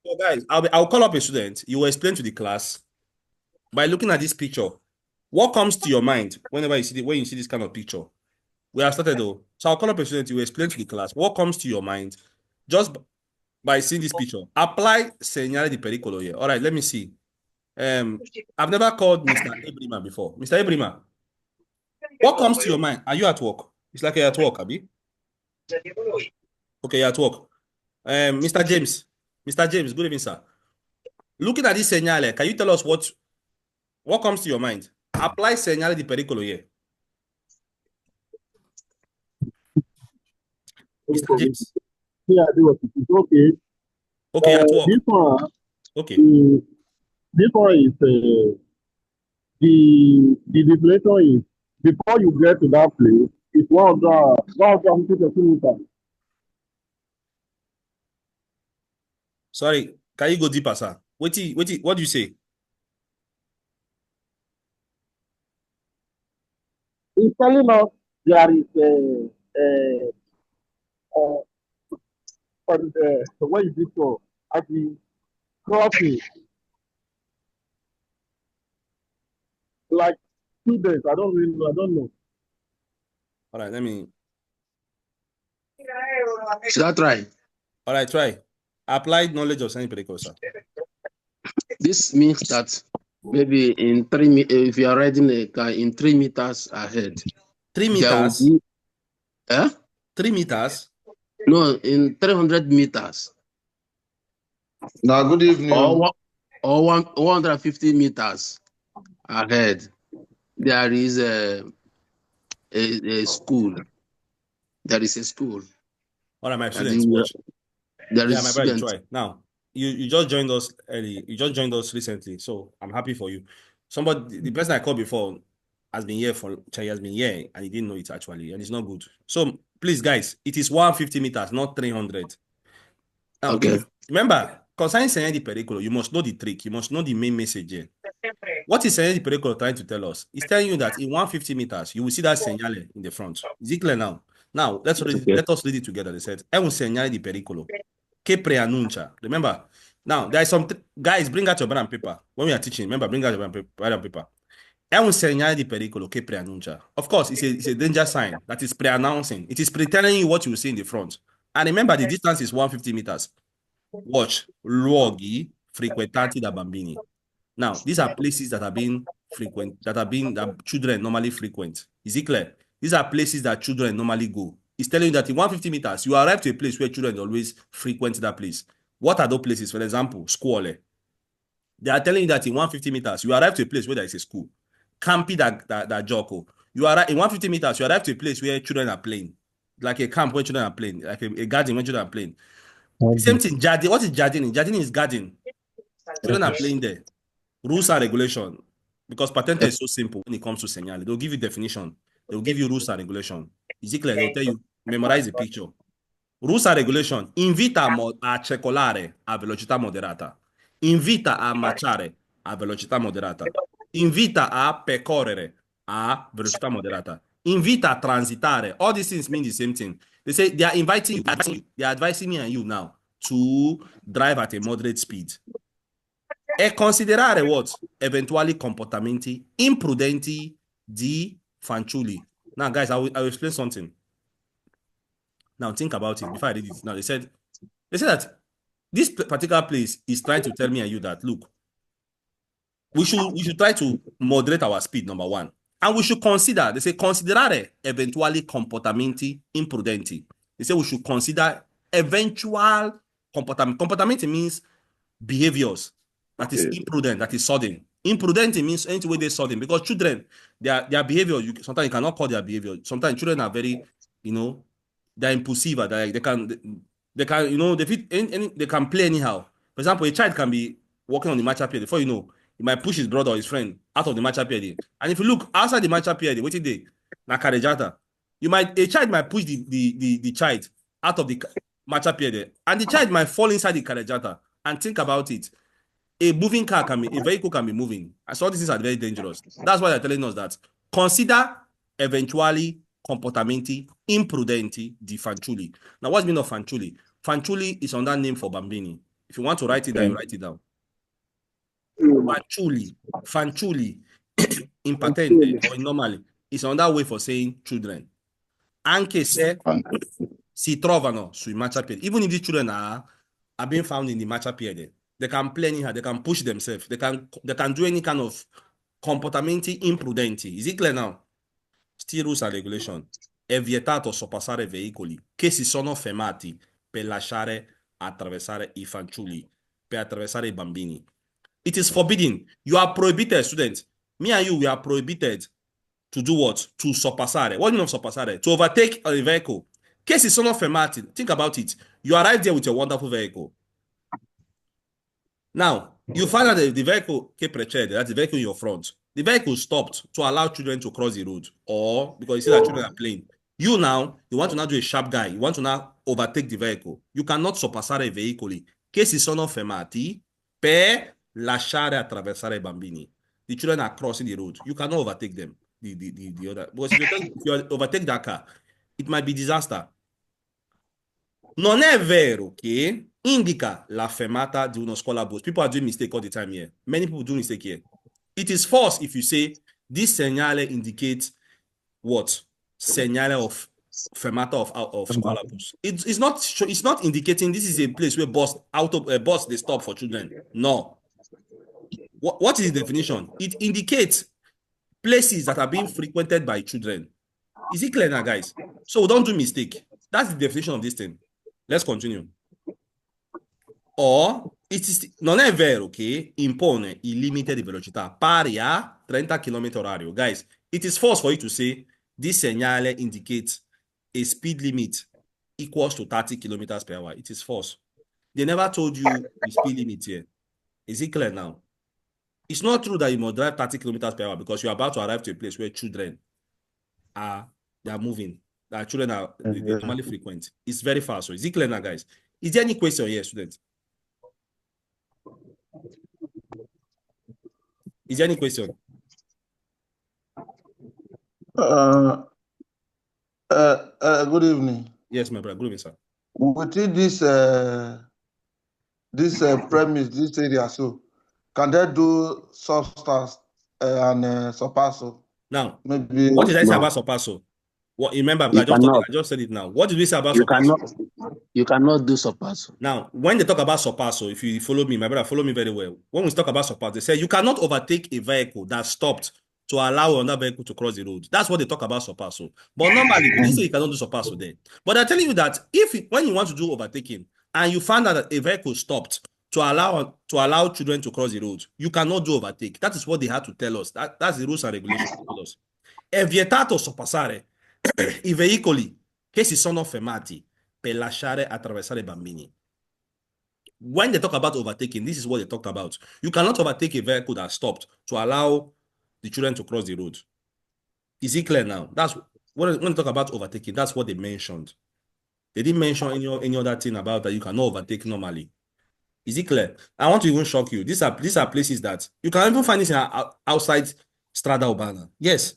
So guys, I'll call up a student. You will explain to the class by looking at this picture. What comes to your mind whenever you see when you see this kind of picture? We have started though. So I'll call up a student. You will explain to the class what comes to your mind just by seeing this picture. Apply Segnale di Pericolo here. All right, let me see. I've never called Mr. Ebrima before. Mr. Ebrima, what comes to your mind? Are you at work? It's like you're at work, Abi. Okay, you're at work. Mr. James. Mr. James, good evening, sir. Looking at this Segnale, can you tell us what comes to your mind? Apply Segnale di Pericolo here. Mr. James. Yeah, it's okay. Okay, at work. This one, Okay. this one is the definition is before you get to that place, it's 150 meters. Sorry, can you go deeper, sir? What do you say? It's telling us there is what is it called? At the crossing, like students, I don't really know, I don't know. All right, let me. Should I try? All right, try. Applied knowledge of science Pericolo, sir. This means that maybe in 3 meters, if you are riding a car in 3 meters ahead. 3 meters? Be, 3 meters? No, in 300 meters. Now, good evening. Or 150 meters ahead, there is a school. There is a school. All right, my students, watch. There is my brother, try. Now, you just joined us early. You just joined us recently, so I'm happy for you. Somebody, the person I called before has been here and he didn't know it actually, and it's not good. So please, guys, it is 150 meters, not 300. Now, okay. Remember, concerning Segnale di Pericolo, you must know the trick. You must know the main message here. What is Segnale di Pericolo trying to tell us? It's telling you that in 150 meters, you will see that Segnale in the front. Is it clear now? Now, let us read it together. They said, è un segnale di pericolo che preannuncia. Remember, now, there is some... Guys, bring out your pen and paper. When we are teaching, remember, bring out your pen and paper. È un segnale di pericolo che preannuncia. Of course, it's a danger sign that is pre-announcing. It is pre-telling you what you will see in the front. And remember, the distance is 150 meters. Watch. Luoghi frequentati da bambini. Now, these are places that children normally frequent. Is it clear? These are places that children normally go. It's telling you that in 150 meters, you arrive to a place where children always frequent that place. What are those places? For example, scuole. They are telling you that in 150 meters, you arrive to a place where there is a school. Campi da gioco. You are in 150 meters, you arrive to a place where children are playing. Like a camp where children are playing, like a garden where children are playing. The same thing, garden. What is gardening? Gardening is garden. Children are playing there. Rules and regulation, because patente is so simple when it comes to Segnale. They'll give you definition. They'll give you rules and regulation. Is it clear? They'll tell you, memorize the picture. Rules and regulation. Invita a circolare a velocità moderata. Invita a marciare a velocità moderata. Invita a percorrere a velocità moderata. Invita a transitare. All these things mean the same thing. They say they are inviting you. They are advising me and you now to drive at a moderate speed. E considerare what? Eventuali comportamenti imprudenti di fanciulli. Now, guys, I will explain something. Now, think about it before I read it. Now, they said that this particular place is trying to tell me and you that, look, we should try to moderate our speed, number one. And we should consider, they say, considerare eventuali comportamenti imprudenti. They say we should consider eventual comportamenti. Comportamenti means behaviors. That is imprudent, that is sudden. Imprudent means anything where they're sudden, because children, their behavior, sometimes you cannot call their behavior. Sometimes children are very, they're impulsive. They can, they can play anyhow. For example, a child can be walking on the matcha period. Before you know, he might push his brother or his friend out of the matcha period. And if you look outside the matcha period, waiting day, na carreggiata, a child might push the child out of the matcha period, and the child might fall inside the carreggiata. And think about it. A moving car a vehicle can be moving. I saw these things are very dangerous. That's why they're telling us that consider eventuali comportamenti imprudenti di fanciulli. Now, what's the meaning of fanciulli? Fanciulli is another name for bambini. If you want to write it down, you write it down. Fanciulli in patente or in normally is another way for saying children. Anche se si trovano sui marciapiedi. Even if these children are being found in the marciapiede, they can play anyhow, they can push themselves, they can do any kind of comportamenti imprudenti. Is it clear now? Still rules and regulation. È vietato sorpassare veicoli che si sono fermati per lasciare attraversare I fanciulli, per attraversare I bambini. It is forbidden. You are prohibited, students. Me and you, we are prohibited to do what? To sorpassare. What do you mean of sorpassare? To overtake a vehicle. Che si sono fermati. Think about it. You arrive there with your wonderful vehicle. Now, you find out that the vehicle che precede, that's the vehicle in your front. The vehicle stopped to allow children to cross the road, or because you see that children are playing. You want to now do a sharp guy. You want to now overtake the vehicle. You cannot sorpassare I veicoli che si sono fermati per lasciare attraversare I bambini. The children are crossing the road. You cannot overtake them. The other. Because if you overtake that car, it might be disaster. Non è vero che indica la fermata di uno scuolabus. People are doing mistake all the time here. Many people do mistake here. It is false if you say this segnale indicates what? Segnale of fermata of scuolabus. It's not indicating this is a place where bus they stop for children. No. What is the definition? It indicates places that are being frequented by children. Is it clear now, guys? So don't do mistake. That's the definition of this thing. Let's continue. Or, non è vero che impone il limite di velocità pari a 30 km/h. Guys, it is false for you to say this segnale indicates a speed limit equals to 30 km/h. It is false. They never told you the speed limit here. Is it clear now? It's not true that you must drive 30 km/h because you're about to arrive to a place where children are moving. That children are they normally frequent. It's very fast. So is it clear now, guys? Is there any question here, students? Is there any question? Good evening. Yes, my brother. Good evening, sir. Within this premise, this area, so can they do substance and sorpasso? Now, Maybe what did I say about sorpasso? What remember? I just said it now. What did we say about sorpasso? You cannot do sorpasso. Now, when they talk about sorpasso, if you follow me, my brother, follow me very well. When we talk about sorpasso, they say you cannot overtake a vehicle that stopped to allow another vehicle to cross the road. That's what they talk about sorpasso. But normally, we didn't say you cannot do sorpasso there. But they're telling you that when you want to do overtaking and you find out that a vehicle stopped to allow children to cross the road, you cannot do overtake. That is what they had to tell us. That's the rules and regulations they told us. È vietato sorpassare I veicoli che si sono fermati per lasciare attraversare I bambini. When they talk about overtaking, this is what they talked about. You cannot overtake a vehicle that stopped to allow the children to cross the road. Is it clear now? That's when they talk about overtaking, that's what they mentioned. They didn't mention any other thing about that you cannot overtake normally. Is it clear? I want to even shock you. These are places that you can even find this outside Strada Urbana. Yes.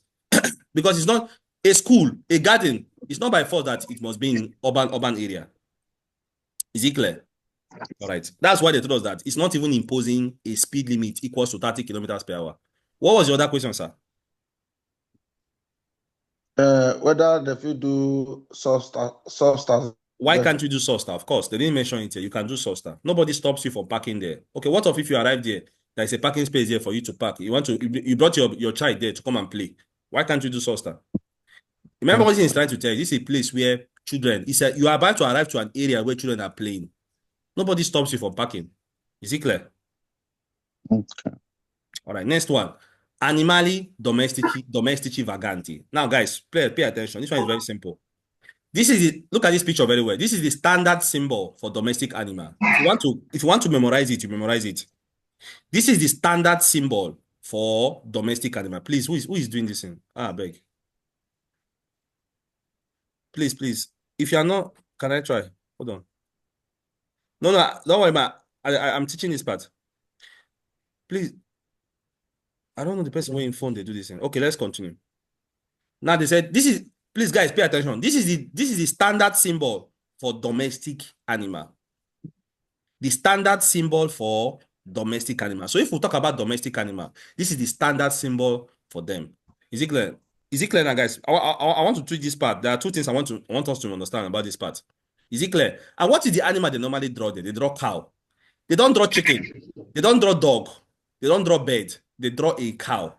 Because it's not a school, a garden. It's not by force that it must be in urban area. Is it clear? All right. That's why they told us that it's not even imposing a speed limit equals to 30 km/h. What was your other question, sir? whether they will do substance. Why can't you do Sosta? Of course, they didn't mention it here. You can do Sosta. Nobody stops you from parking there. Okay, what if you arrive there? There's a parking space there for you to park. You brought your child there to come and play. Why can't you do Sosta? Remember what he's trying to tell you. This is a place where children, you are about to arrive to an area where children are playing. Nobody stops you from parking. Is it clear? Okay. All right, next one. Animali domestici vaganti. Now, guys, pay attention. This one is very simple. Look at this picture very well. This is the standard symbol for domestic animal. If you want to memorize it, you memorize it. This is the standard symbol for domestic animal. Please, who is doing this thing? I beg. Please. If you are not, can I try? Hold on. No, don't worry about. I'm teaching this part. Please. I don't know the person where in phone they do this thing. Okay, let's continue. Now they said this is. Please, guys, pay attention. This is the standard symbol for domestic animal. the standard symbol for domestic animal. So if we talk about domestic animal, this is the standard symbol for them. Is it clear? Is it clear now, guys? I want to treat this part. There are two things I want us to understand about this part. Is it clear? And what is the animal they normally draw there? They draw cow. They don't draw chicken. They don't draw dog. They don't draw bird. They draw a cow.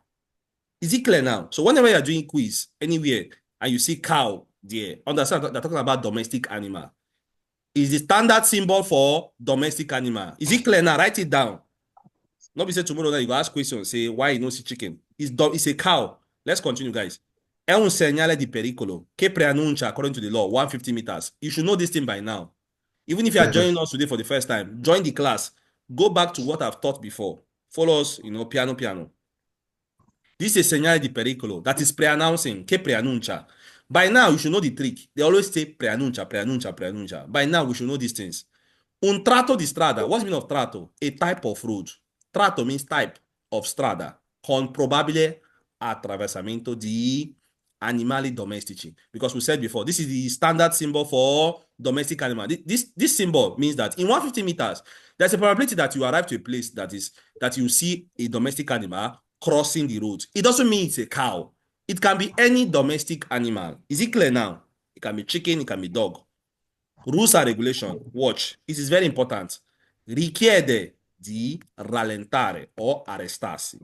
Is it clear now? So whenever you're doing quiz anywhere and you see cow there, understand they're talking about domestic animal. Is the standard symbol for domestic animal. Is it clear now? Write it down. Not be say tomorrow that you go ask questions, say why you don't see chicken. It's a cow. Let's continue, guys. È un segnale di pericolo che preannuncia, according to the law, 150 meters. You should know this thing by now. Even if you are joining us today for the first time, join the class. Go back to what I've taught before. Follow us, piano. This is a segnale di pericolo that is pre-announcing, che preannuncia. By now, you should know the trick. They always say preannuncia. By now, we should know these things. Un tratto di strada. What's the meaning of tratto? A type of road. Tratto means type of strada. Con probabile attraversamento di animali domestici. Because we said before, this is the standard symbol for domestic animal. This symbol means that in 150 meters, there's a probability that you arrive to a place that you see a domestic animal crossing the road. It doesn't mean it's a cow. It can be any domestic animal. Is it clear now? It can be chicken, it can be dog. Rules and regulation. Watch. It is very important. Richiede di rallentare or arrestarsi.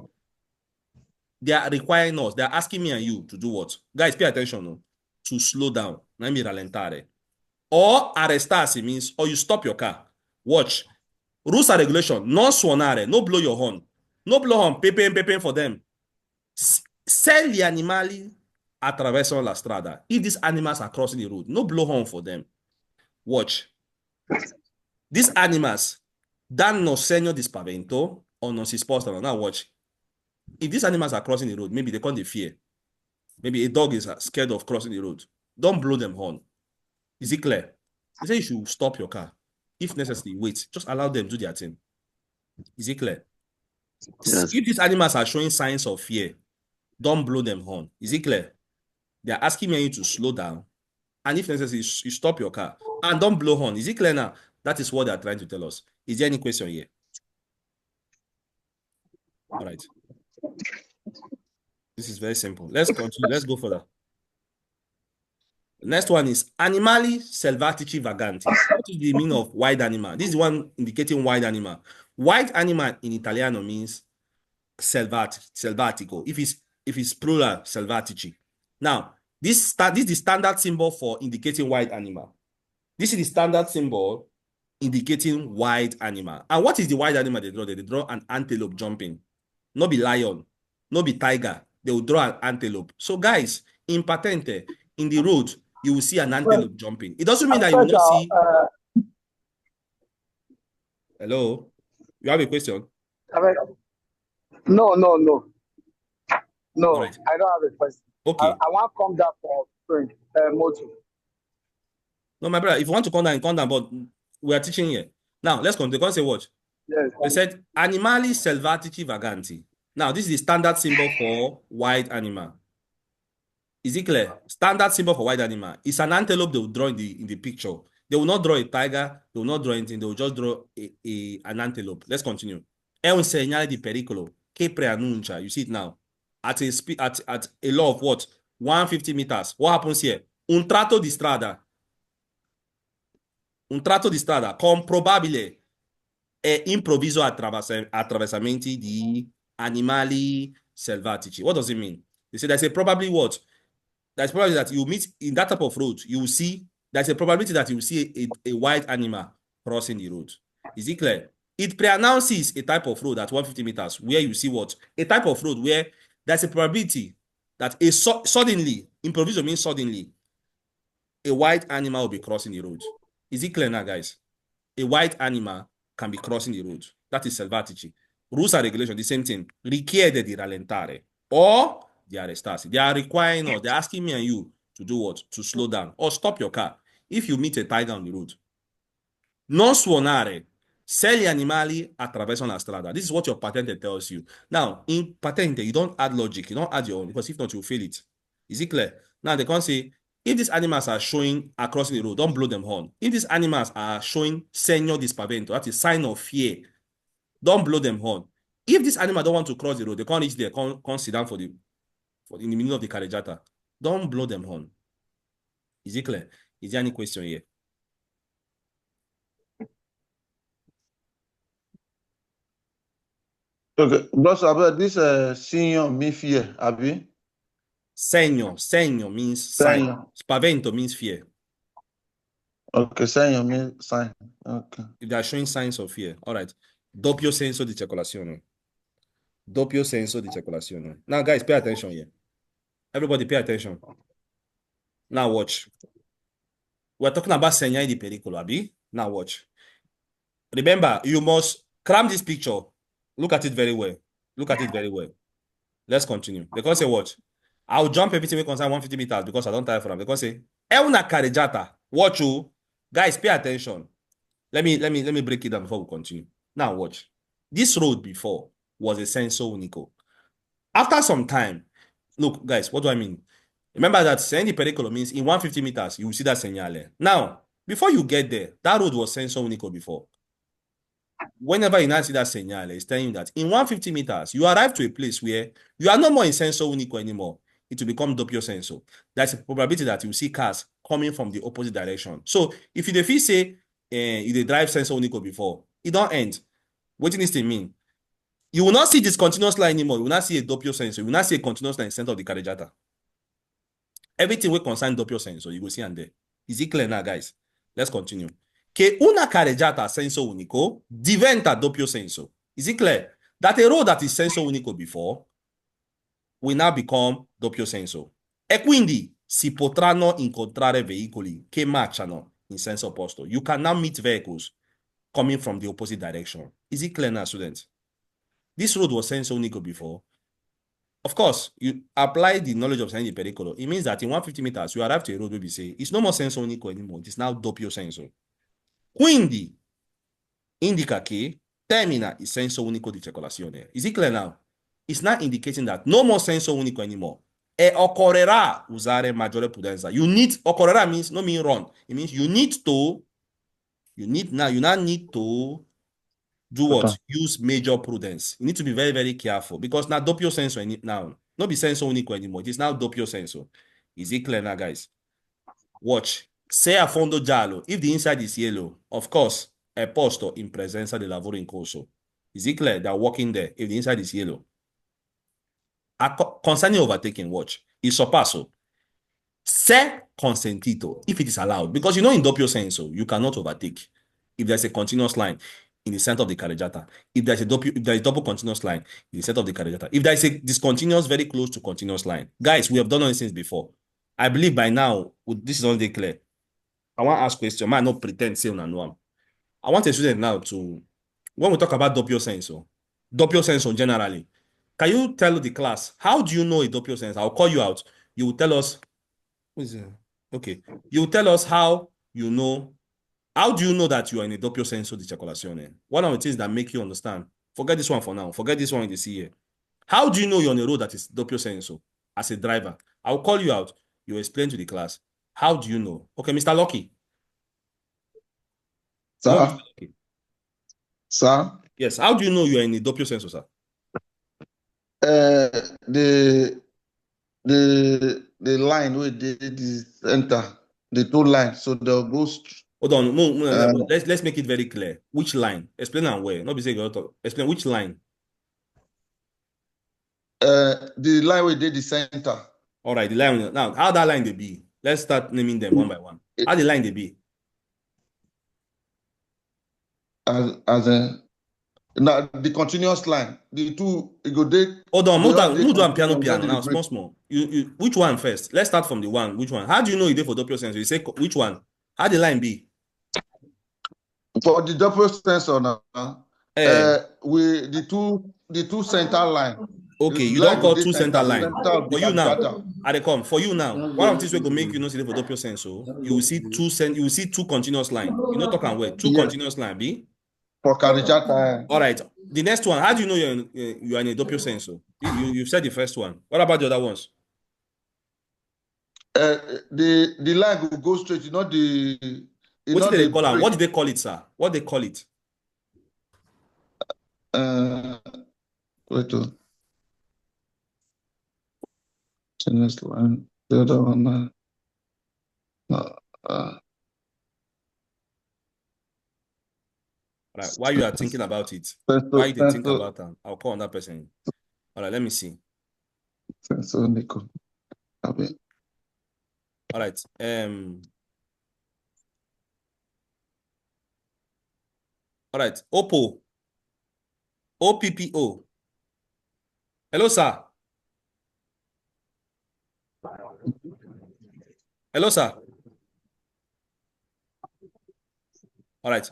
They are requiring us. They are asking me and you to do what? Guys, pay attention. No? To slow down. Let me rallentare. Or arrestarsi means, or you stop your car. Watch. Rules and regulation. Non suonare. No blow your horn. No blow horn. Pepe for them. Se gli animali attraversano la strada. If these animals are crossing the road, no blow horn for them. Watch. These animals danno segno di spavento o non si spostano. Now watch. If these animals are crossing the road, maybe they call the fear. Maybe a dog is scared of crossing the road. Don't blow them horn. Is it clear? They say you should stop your car. If necessary, wait. Just allow them to do their thing. Is it clear? Yes. If these animals are showing signs of fear, don't blow them horn. Is it clear? They are asking you to slow down. And if necessary, you stop your car. And don't blow horn. Is it clear now? That is what they are trying to tell us. Is there any question here? All right. This is very simple. Let's continue. Let's go further. The next one is animali selvatici vaganti. What is the meaning of wild animal? This is one indicating wild animal. Wild animal in Italiano means selvatico. If it's plural, selvatici. Now, this is the standard symbol for indicating wild animal. This is the standard symbol indicating wild animal. And what is the wild animal they draw? They draw an antelope jumping. No be lion, no be tiger. They will draw an antelope. So guys, in Patente, in the road, you will see an antelope jumping. It doesn't mean that you will not see... Hello? You have a question? No. Right. I don't have a question. Okay. I want to come down for motor. No, my brother, if you want to come down, but we are teaching here. Now, let's continue. Go and say what? Yes. They said, animali selvatici vaganti. Now, this is the standard symbol for wild animal. Is it clear? Standard symbol for wild animal. It's an antelope they will draw in the picture. They will not draw a tiger. They will not draw anything. They will just draw an antelope. Let's continue. È un segnale di pericolo che preannuncia. You see it now. At a law of what? 150 meters. What happens here? Un tratto di strada. Un tratto di strada con probabile e improvviso attraversamenti di animali selvatici. What does it mean? They say there's a probably what? There's probably that you meet in that type of road, you will see, there's a probability that you will see a wild animal crossing the road. Is it clear? It pre-announces a type of road at 150 meters where you see what? A type of road where there's a probability that suddenly, improviso means suddenly, a wild animal will be crossing the road. Is it clear now, guys? A wild animal can be crossing the road. That is selvatici. Rules and regulation, the same thing. Richiede di rallentare or di arrestarsi. They are requiring us, they're asking me and you to do what? To slow down or stop your car if you meet a tiger on the road. Non suonare. Se gli animali attraversano la strada. This is what your patente tells you. Now, in patente, you don't add logic. You don't add your own because if not, you'll fail it. Is it clear? Now, they can't say If these animals are showing across the road, don't blow them horn. If these animals are showing segno di spavento, that is sign of fear, don't blow them horn. If this animal don't want to cross the road, they can't reach there, can't sit down in the middle of the carreggiata, don't blow them horn. Is it clear? Is there any question here? Okay, Boss Abel, this senior me fear, Abi. Segno means sign. Segno. Spavento means fear. Okay, senior me sign. Okay. If they are showing signs of fear, all right. Doppio senso di circolazione. Doppio senso di circolazione. Now, guys, pay attention here. Everybody, pay attention. Now, watch. We're talking about segnale di pericolo, Abi. Now, watch. Remember, you must cram this picture. Look at it very well. Look at it very well. Let's continue. They can say what? I'll jump everything we concern 150 meters because I don't tire for them. They can say, è una carreggiata. Watch you. Guys, pay attention. Let me break it down before we continue. Now, watch. This road before was a senso unico. After some time, look, guys, what do I mean? Remember that Segnale Pericolo means in 150 meters, you will see that Segnale. Now, before you get there, that road was senso unico before. Whenever you now see that Segnale, it's telling you that in 150 meters, you arrive to a place where you are no more in senso unico anymore. It will become doppio senso. That's a probability that you see cars coming from the opposite direction. So, if you defeat say, you drive senso unico before, it don't end. What does this mean? You will not see this continuous line anymore. You will not see a doppio senso. You will not see a continuous line in the center of the carreggiata. Everything will concern doppio senso. You will see and there. Is it clear now, guys? Let's continue. Che una carreggiata a senso unico diventa doppio senso. Is it clear? That a road that is senso unico before will now become doppio senso. E quindi si potranno incontrare veicoli che marciano in senso opposto. You can now meet vehicles coming from the opposite direction. Is it clear now, students? This road was senso unico before. Of course, you apply the knowledge of Segnale Pericolo. It means that in 150 meters, you arrive to a road where we say, it's no more senso unico anymore. It is now doppio senso. Quindi, indica che termina il senso unico di circolazione. Is it clear now? It's not indicating that no more senso unico anymore. E occorrerà usare maggiore prudenza. Occorrerà means, no mean run. It means you now need to do what? Okay. Use major prudence. You need to be very, very careful because now doppio senso now. Not be senso unico anymore. It is now doppio senso. Is it clear now, guys? Watch. Se a fondo giallo, if the inside is yellow, of course, è posto in presenza del lavoro in corso. Is it clear? They're walking there if the inside is yellow. Concerning overtaking, watch. Il sorpasso. Se consentito, if it is allowed. Because you know in doppio senso, you cannot overtake if there's a continuous line in the center of the carreggiata. If there is double continuous line in the center of the carreggiata. If there is a discontinuous very close to continuous line. Guys, we have done all these things before. I believe by now, this is already clear. I want to ask a question. I might not pretend say una know. I want a student now to, when we talk about doppio senso generally, can you tell the class, how do you know a doppio senso? I'll call you out. You will tell us, okay. You will tell us how do you know that you are in a doppio senso di circolazione? One of the things that make you understand. Forget this one for now. Forget this one you see here. How do you know you're on a road that is doppio senso as a driver? I'll call you out. You explain to the class. How do you know? Okay, Mr. Lucky. Sir? No, Mr. Lucky. Sir? Yes, how do you know you are in a doppio senso, sir? The line where they enter, the two lines, so they'll go. Hold on, let's make it very clear. Which line? Explain and where. Not be saying explain which line. The line where they the center. All right, the line. Now, how that line they be? Let's start naming them one by one. How the line they be? Now the continuous line, the two it go there. Hold on, move on piano now, small. You which one first? Let's start from the one. Which one? How do you know you did for doppio senso? You say which one? How the line be? For the doppio senso now, the two center line. Okay, you don't call two center line. For you now, I come. For you now, one of these will go make you know see for doppio senso. You will see two continuous line. You not talking where two continuous line be. For carreggiata. All right. The next one, how do you know you are in a doppio senso? You said the first one. What about the other ones? The line will go straight, not the. What did they call it? break. What did they call it, sir? What they call it? Wait. Next line. The other one. All right. While you are thinking about it, why you think about that? I'll call on that person. All right, let me see. Senso, Nico. All right. All right. Oppo. OPPO. Hello, sir. Hello, sir. All right.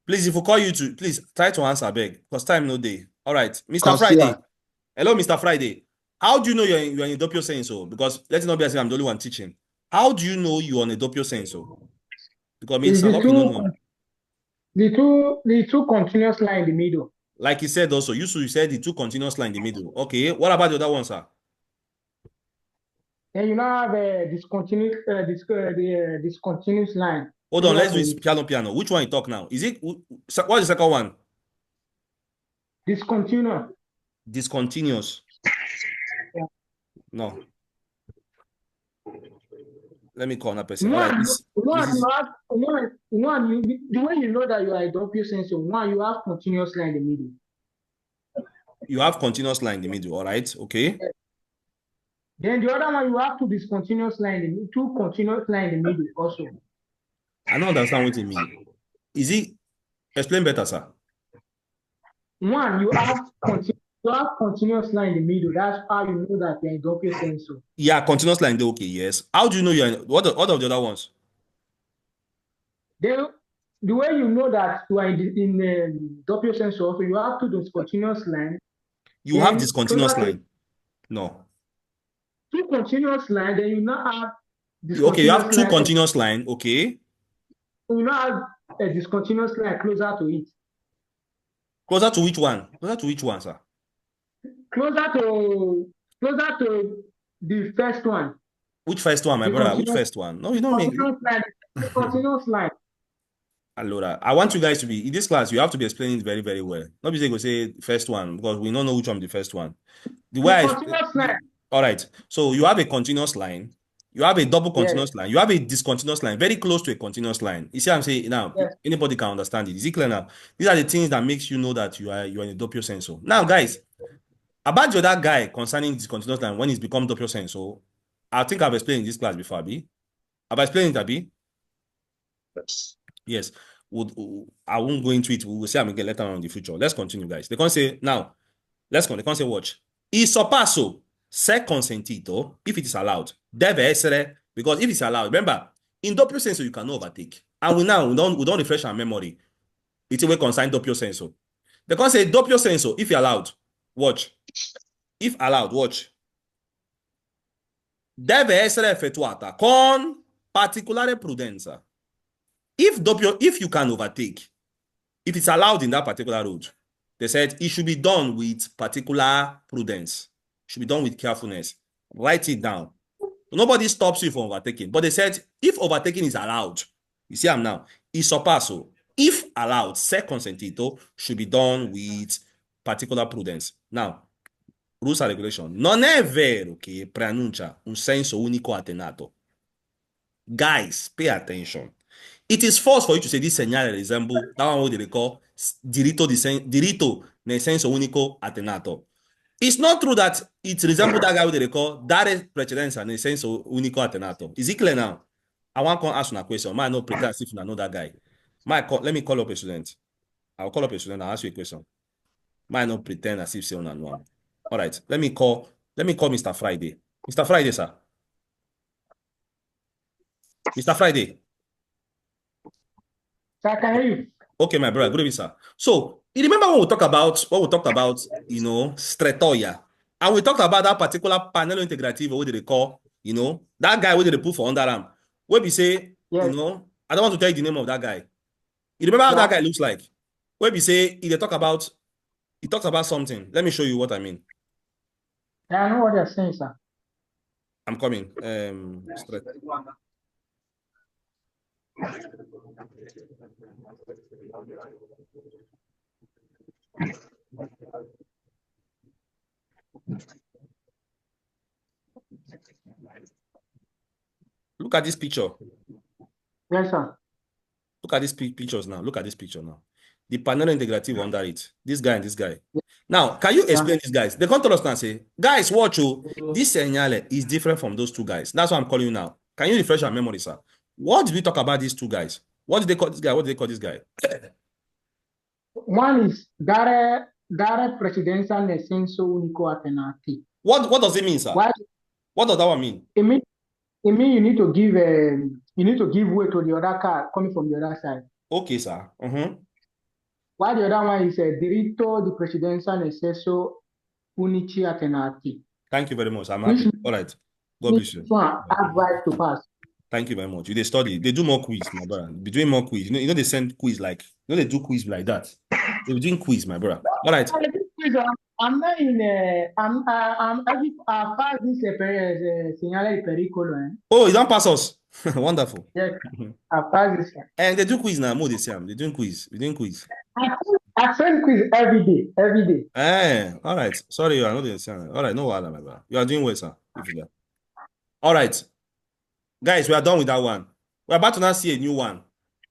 Please, if we call you to, please try to answer, beg, because time no day. All right. Mr. Friday. Hello, Mr. Friday. How do you know you're in Doppio Senso? Because let it not be as if I'm the only one teaching. How do you know you're on a Doppio Senso? Because me, It's a lot of people know. the two continuous line in the middle. Like he said also, you said the two continuous line in the middle. Okay, what about the other one, sir? Then you now have a discontinuous discontinuous line. Hold on, let's do it piano. Which one you talk now? Is it, what's the second one? Discontinuous. Discontinuous. Yeah. No. Let me call that person. The Right, way you know that you are a Doppio Senso, one, you have continuous line in the middle. You have continuous line in the middle, all right? Okay. Then the other one, you have two continuous line in the middle also. I don't understand what you mean. Is it, explain better, sir. One, you have continuous line in the middle. That's how you know that you're in Doppio Senso. Yeah, continuous line, okay, yes. How do you know you're in, what of the other ones? Then the way you know that you are in Doppio Senso, also, you have two discontinuous line. You have discontinuous line. No. Two continuous line, then you now have okay, you have two continuous line, okay. You now have a discontinuous line closer to it. Closer to which one? Closer to which one, sir? Closer to the first one. Which first one, my brother? Which first one? No, you don't make continuous line. Allora, I want you guys to be in this class. You have to be explaining it very, very well. Not be go say first one because we don't know which one the first one. The way continuous line. All right. So you have a continuous line. You have a double continuous line. You have a discontinuous line, very close to a continuous line. You see what I'm saying? Now, anybody can understand it. Is it clear now? These are the things that makes you know that you are in a Doppio Senso. Now, guys, about the other guy concerning discontinuous line when it's become Doppio Senso, I think I've explained in this class before, Abi. Have I explained it, Abi? Yes. I won't go into it. We will say I'm again later on in the future. Let's continue, guys. They can't say now. They can't say watch. Il sorpasso se consentito if it is allowed. Deve essere, because if it's allowed, remember, in Doppio Senso you cannot overtake. And we don't refresh our memory. It's a way concern Doppio Senso. They can't say Doppio Senso if you're allowed. Watch. If allowed, watch. Deve essere effettuata con particolare prudenza. If you can overtake, if it's allowed in that particular road, they said it should be done with particular prudence. It should be done with carefulness. Write it down. Nobody stops you from overtaking. But they said if overtaking is allowed, you see I'm now, il sorpasso, if allowed, se consentito, should be done with particular prudence. Now, rules and regulation. Non è vero che preannuncia un senso unico attenuato. Guys, pay attention. It is false for you to say this segnale resemble that one what they call diritto nel senso unico attenuato. It's not true that it resembles that guy what they call dare precedenza nel senso unico attenuato. Is it clear now? I want to ask you a question. Might not pretend as if you know that guy. Let me call up a student. I'll call up a student. I'll ask you a question. Might not pretend as if you know one. All right. Let me call Mr. Friday. Mr. Friday, sir. Mr. Friday. So I can hear you. Okay, my brother. Good evening, sir. So, you remember when we talked about, stretoia, and we talked about that particular panel integrative, what they call, that guy what they put for underarm. Where we say, I don't want to tell you the name of that guy. You remember how that guy looks like? Where we say, he talks about something. Let me show you what I mean. I know what you're saying, sir. I'm coming. Straight. Look at this picture. Yes, sir. Look at these pictures now. Look at this picture now. The panel integrative under it. This guy and this guy. Now, can you explain these guys? They come to us now and say, guys, watch you. This Segnale is different from those two guys. That's why I'm calling you now. Can you refresh your memory, sir? What did we talk about these two guys? What did they call this guy? What did they call this guy? One is dare presidenza nel senso unico alternativo. What does it mean, sir? Why? What does that one mean? It means you need to give way to the other car coming from the other side. Okay, sir. Why the other one is diritto di presidenza nel senso unici alternativi. Thank you very much. I'm happy. All right. God bless you. Advice to pass. Thank you very much. They study. They do more quiz, my brother. Be doing more quiz. You know they send quiz like, they do quiz like that. They be doing quiz, my brother. All right. I'm not in I'm past this Segnale Pericolo. Oh, you don't pass us. Wonderful. Yes, I passed this. And they do quiz now. More they say they're doing quiz. We're doing quiz. I send quiz every day. All right. Sorry, I know the same. All right, no worry, my brother. You are doing well, sir. All right. Guys, we are done with that one. We're about to now see a new one.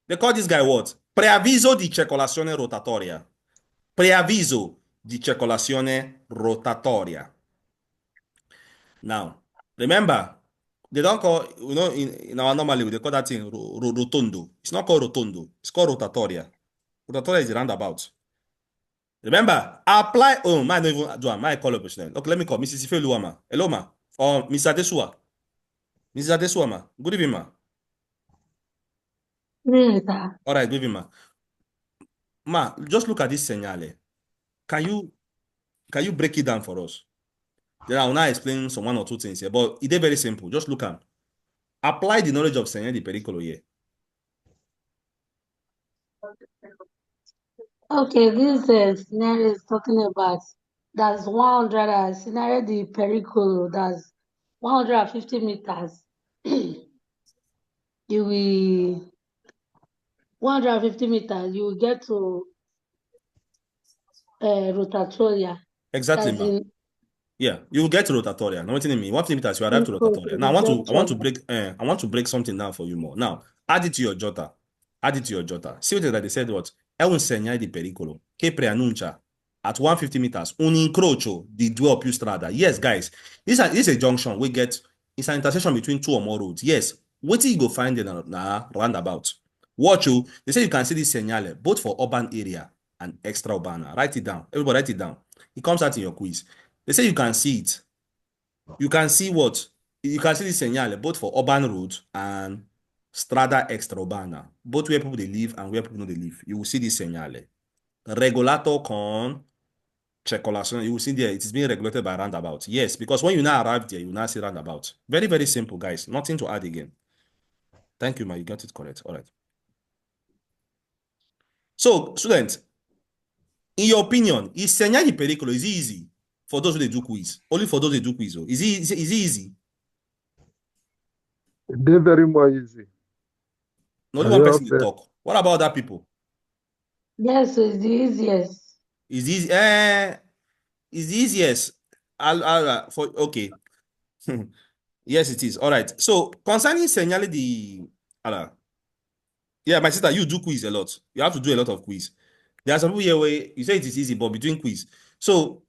They call this guy what? Preavviso di circolazione rotatoria. Preavviso di circolazione rotatoria. Now, remember, they don't call, in our normal language, they call that thing rotondo. It's not called rotondo. It's called rotatoria. Rotatoria is a roundabout. Remember, apply. Oh, my don't even do it. My call up president. Okay, let me call Mrs. Ifeluama. Hello, ma. Or Mr. Adesua. Mrs. Adesua, ma. Good evening, ma. All right, good evening, ma. Ma, just look at this Segnale. Can you break it down for us? Then I will now explain some one or two things here, but it's very simple. Just look at. Apply the knowledge of Segnale di Pericolo here. Okay, this scenario is talking about that's 100 Segnale di Pericolo, that's 150 meters. You will 150 meters, you will get to Rotatoria. Exactly, ma. Yeah, you will get to Rotatoria. Now, what do you mean? 150 meters, you arrive to Rotatoria. Now, I want to break something down for you more. Now, add it to your jota. Add it to your jota. See what they said, what? È un segnale di pericolo che preannuncia at 150 meters un incrocio di due o più strada. Yes, guys, this is a junction we get. It's an intersection between two or more roads. Yes, what you go find in a roundabout? Watch you. They say you can see this segnale both for urban area and extra urban. Write it down. Everybody write it down. It comes out in your quiz. They say you can see it. You can see what? You can see the segnale both for urban roads and strada extraurbana, both where people they live and where people don't live. You will see this segnale. Regolato con circolazione. You will see there it is being regulated by roundabout. Yes, because when you now arrive there, you now see roundabout. Very, very simple, guys. Nothing to add again. Thank you, ma. You got it correct. All right. So, students, in your opinion, is Segnale di Pericolo is it easy for those who they do quiz? Only for those who do quiz. Is it easy? They're very more easy. Only one person to talk. What about other people? Yes, it's the easiest. It's easy. It's the easiest. Okay. Yes, it is. All right. So concerning Segnale di yeah, my sister, you do quiz a lot. You have to do a lot of quiz. There are some people here where you say it is easy, but between quiz. So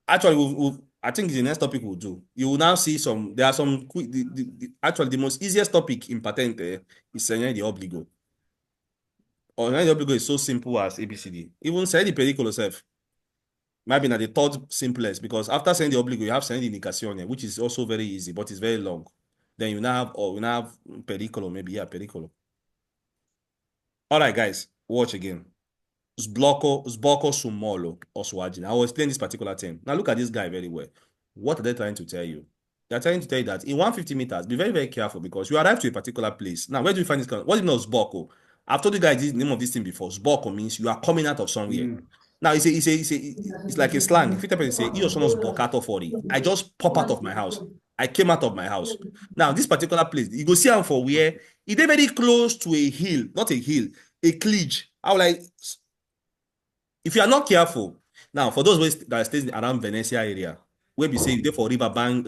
actually, I think the next topic we'll do. You will now see some. There are some. Actually, the most easiest topic in Patente is Segnale di Obbligo. Or Segnale di Obbligo is so simple as ABCD. Even Segnale di Pericolo itself might be at the third simplest, because after Segnale di Obbligo, you have Segnale di Indicazione, which is also very easy, but it's very long. Then you now have Pericolo, maybe, yeah, Pericolo. All right, guys, watch again. Sbocco su Molo or Swagin. I will explain this particular thing. Now look at this guy very well. What are they trying to tell you? They're trying to tell you that in 150 meters, be very, very careful, because you arrive to a particular place. Now, where do you find this? What do you know Sbocco? I've told you guys the name of this thing before. Sbocco means you are coming out of somewhere. Now, it's like a slang. If you say, io sono sboccato fuori, I just pop out of my house. I came out of my house. Now, this particular place, you go see am for where it is very close to a hill, not a hill, a cliff. I was like, if you are not careful, now for those that stays around Venetia area, where we say you dey for river bank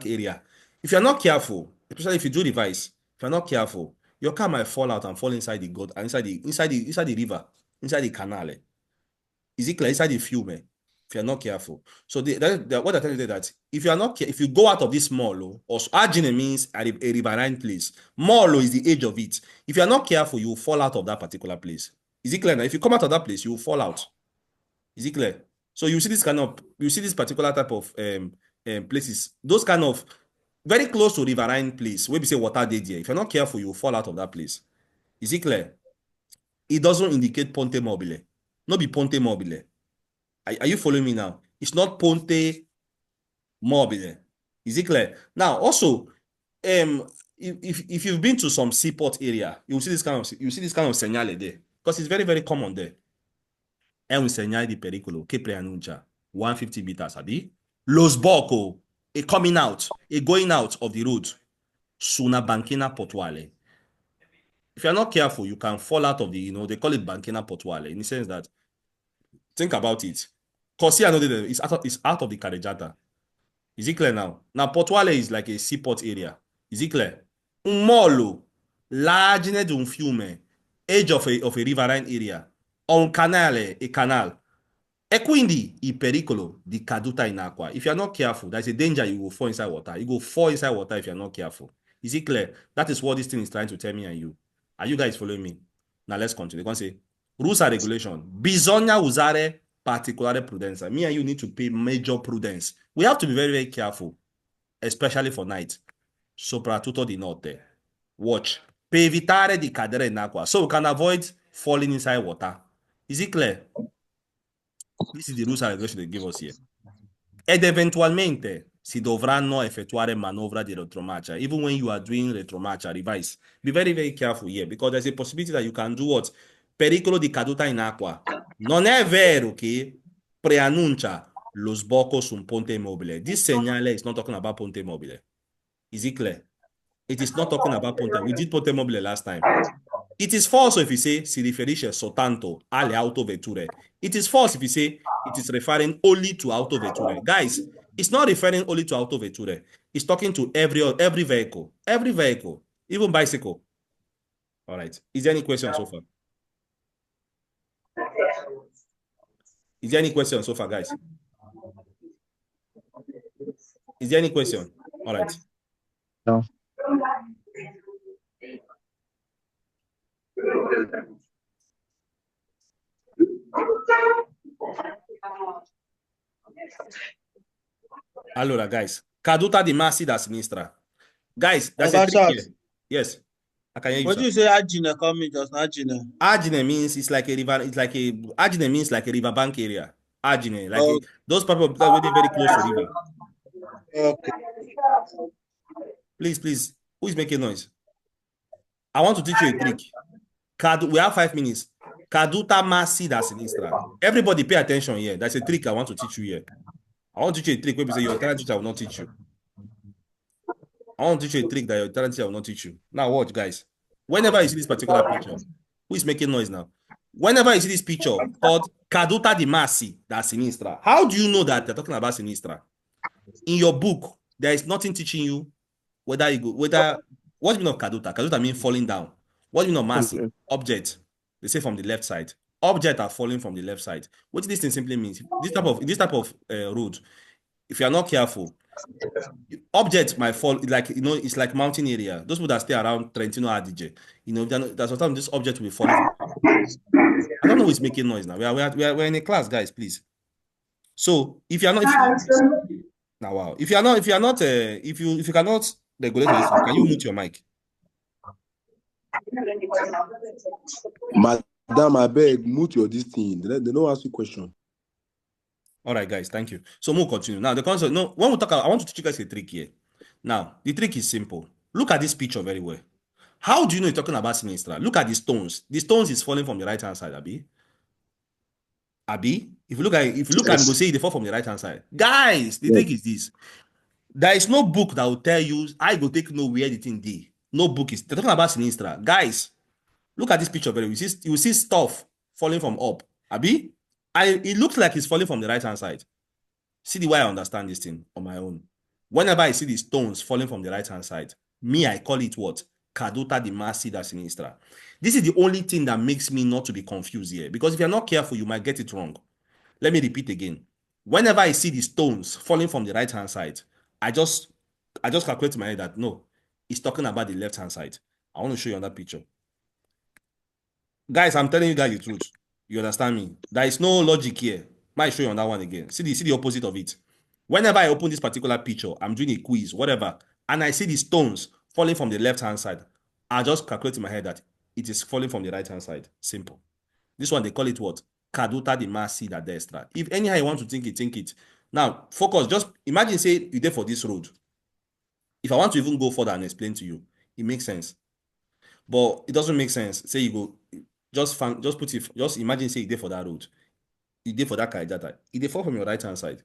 area, if you are not careful, especially if you do revise, if you are not careful, your car might fall out and fall inside the gut, inside the river, inside the canal. Is it clear? Inside the fume, if you're not careful. So what I tell you is that if you are not if you go out of this mall, or Argine means a riverine place, mall is the edge of it. If you are not careful, you will fall out of that particular place. Is it clear? Now, if you come out of that place, you will fall out. Is it clear? So you see this particular type of places, those kind of very close to riverine place, where we say water dead there. If you're not careful, you will fall out of that place. Is it clear? It doesn't indicate Ponte Mobile. Not be Ponte Mobile. Are you following me now? It's not Ponte Mobile. Is it clear? Now, also, if you've been to some seaport area, you see this kind of segnale there, because it's very, very common there. And we segnale di Pericolo, che preannuncia 150 meters, abi? Lo-Sbocco, a coming out, a going out of the road, su una banchina portuale. If you're not careful, you can fall out of the, they call it banchina portuale, in the sense that, think about it. Because here, it's out of the carreggiata. Is it clear now? Now, portuale is like a seaport area. Is it clear? Un molo, l'argine di un fiume, edge of a riverine area, o un canale, a canal. E quindi il pericolo di caduta in acqua. If you're not careful, there's a danger you will fall inside water. You will fall inside water if you're not careful. Is it clear? That is what this thing is trying to tell me and you. Are you guys following me? Now let's continue. They can say, rules and regulation. Bisogna usare particolare prudenza. Me and you need to pay major prudence. We have to be very, very careful, especially for night. Soprattutto di notte. Watch. Per evitare di cadere in acqua. So we can avoid falling inside water. Is it clear? This is the rules and regulation they give us here. Ed eventualmente si dovranno effettuare manovra di retromarcia. Even when you are doing retromarcia, revise. Be very, very careful here, because there's a possibility that you can do what? Pericolo di caduta in acqua. Non è vero che preannuncia lo sbocco su un ponte immobile. This segnale is not talking about ponte immobile. Is it clear? It is not talking about ponte. We did ponte immobile last time. It is false if you say si riferisce soltanto alle autovetture. It is false if you say it is referring only to autovetture. Guys, it's not referring only to autovetture. It's talking to every vehicle. Every vehicle. Even bicycle. All right. Is there any question so far? Is there any question so far, guys? Is there any question? All right. No. Allora, guys, caduta di massi da sinistra. Guys, that's I a got trick shots. here. Yes. I can hear you, What sir. do you say Agina coming just Agina? Argine means it's like a river, Argine means like a riverbank area. Argine, like Oh. those people that are very, very close to river. Okay. Please, who is making noise? I want to teach you a trick. We have 5 minutes. Caduta massi da sinistra. Everybody pay attention here. That's a trick I want to teach you here. I want to teach you a trick where you say your talent teacher will not teach you. I want to teach you a trick that your talent teacher will not teach you. Now watch, guys. Whenever you see this particular picture, who is making noise now? Whenever you see this picture called Caduta di Massi da Sinistra, how do you know that they're talking about Sinistra? In your book, there is nothing teaching you what do you mean of Caduta? Caduta means falling down. What do you mean of Massi? Object. They say from the left side. Objects are falling from the left side. What this thing simply means, this type of road, if you are not careful, objects might fall, like, it's like mountain area. Those people that stay around Trentino Adige, that sometimes this object will be falling. I don't know who's making noise now. We're in a class, guys, please. So if you are not, now wow, if you cannot regulate this, can you mute your mic? Madam, I beg, mute your this thing. They don't ask you question. All right, guys, thank you. So we'll continue. Now, the concept, when we talk, I want to teach you guys a trick here. Now, the trick is simple. Look at this picture very well. How do you know you're talking about Sinistra? Look at the stones. The stones is falling from the right-hand side, Abi. If you look at it, go say they fall from the right-hand side. Guys, the trick is this. There is no book that will tell you I go take no where the thing dey. No book is. They're talking about Sinistra. Guys, look at this picture very well. You see stuff falling from up. Abi? It looks like it's falling from the right hand side. See the way I understand this thing on my own. Whenever I see the stones falling from the right hand side, me, I call it what? Caduta di Masi da Sinistra. This is the only thing that makes me not to be confused here. Because if you're not careful, you might get it wrong. Let me repeat again. Whenever I see the stones falling from the right hand side, I just calculate in my head that no, it's talking about the left hand side. I want to show you on that picture. Guys, I'm telling you guys the truth. You understand me? There is no logic here. Might show you on that one again. See the opposite of it. Whenever I open this particular picture, I'm doing a quiz, whatever, and I see the stones falling from the left hand side, I just calculate in my head that it is falling from the right hand side. Simple. This one they call it what? Caduta di Masi da Destra. If anyhow you want to think it, think it. Now, focus. Just imagine, say, you're there for this road. If I want to even go further and explain to you, it makes sense. But it doesn't make sense. Say you go, just imagine, say, you're there for that road. You're there for that Kaijata. It they fall from your right hand side.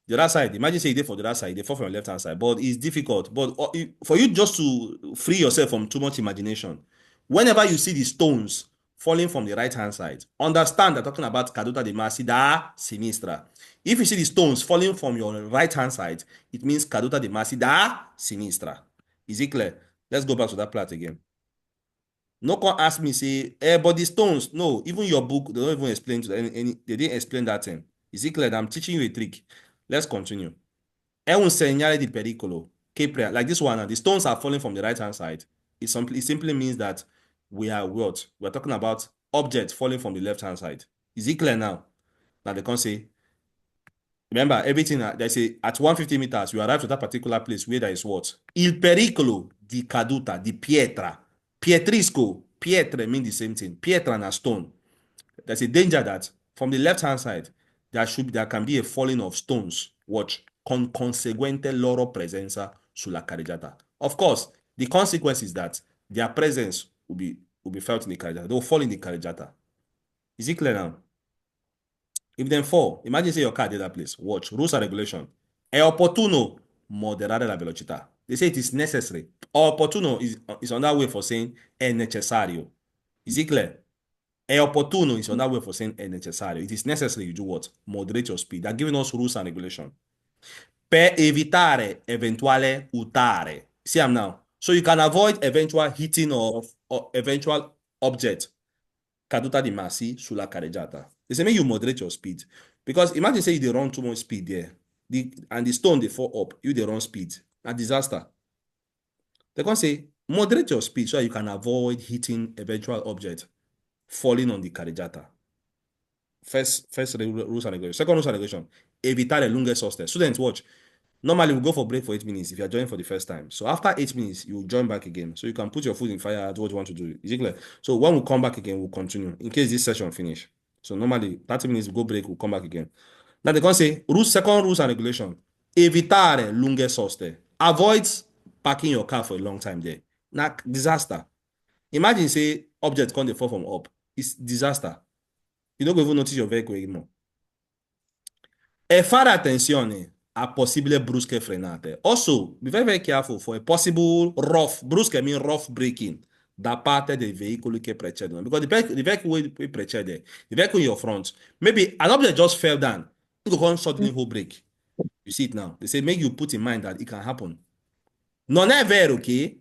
The other side, imagine, say, you're there for the other side, they fall from your left hand side. But it's difficult. But for you just to free yourself from too much imagination, whenever you see the stones falling from the right hand side, understand they're talking about Caduta di Masi da Sinistra. If you see the stones falling from your right hand side, it means Caduta di Masi da Sinistra. Is it clear? Let's go back to that plot again. No one ask me, say, but the stones, no, even your book, they don't even explain to any they didn't explain that thing. Is it clear that I'm teaching you a trick? Let's continue. Segnale di Pericolo. Like this one, the stones are falling from the right hand side. It simply means that we are what? We're talking about objects falling from the left hand side. Is it clear now? Now they can say, remember, everything they say at 150 meters, you arrive to that particular place where there is what? Il pericolo di caduta, di pietra. Pietrisco, pietre mean the same thing. Pietra and a stone. There's a danger that from the left hand side, there can be a falling of stones. Watch. Con conseguente loro presenza sulla carreggiata. Of course, the consequence is that their presence will be felt in the carreggiata. They will fall in the carreggiata. Is it clear now? If they fall, imagine, say, your car did that place. Watch. Rules and regulation. È opportuno moderare la velocità. They say it is necessary. Opportuno is on that way for saying è necessario. Is it clear? È opportuno is on that way for saying è necessario. It is necessary you do what? Moderate your speed. They're giving us rules and regulation. Per evitare eventuale utare. See them now. So you can avoid eventual hitting of or eventual object. Caduta di Masi sulla carreggiata. They say make you moderate your speed. Because imagine, say, they run too much speed there. And the stone they fall up, you they run speed. A disaster. They can say moderate your speed so that you can avoid hitting eventual object falling on the carreggiata. First rules and regulation. Second rules and regulation. Evitare lunghe soste. Students, watch. Normally, we go for break for 8 minutes if you are joining for the first time. So after 8 minutes, you join back again. So you can put your foot in fire at what you want to do. Is it clear? So when we come back again, we'll continue in case this session finish. So normally, 30 minutes, we go break, we'll come back again. Now they can say, second rules and regulation. Evitare lunghe soste. Avoid parking your car for a long time there. Now, disaster. Imagine, say, object can't fall from up. It's disaster. You don't even notice your vehicle anymore. E fare attenzione a possibile brusche frenate. Also, be very, very careful for a possible brusche means rough braking da parte dei veicoli che precedono. Because the vehicle will precede, the vehicle in your front, maybe an object just fell down, you go on suddenly hold brake. You see it now. They say make you put in mind that it can happen. Non è vero che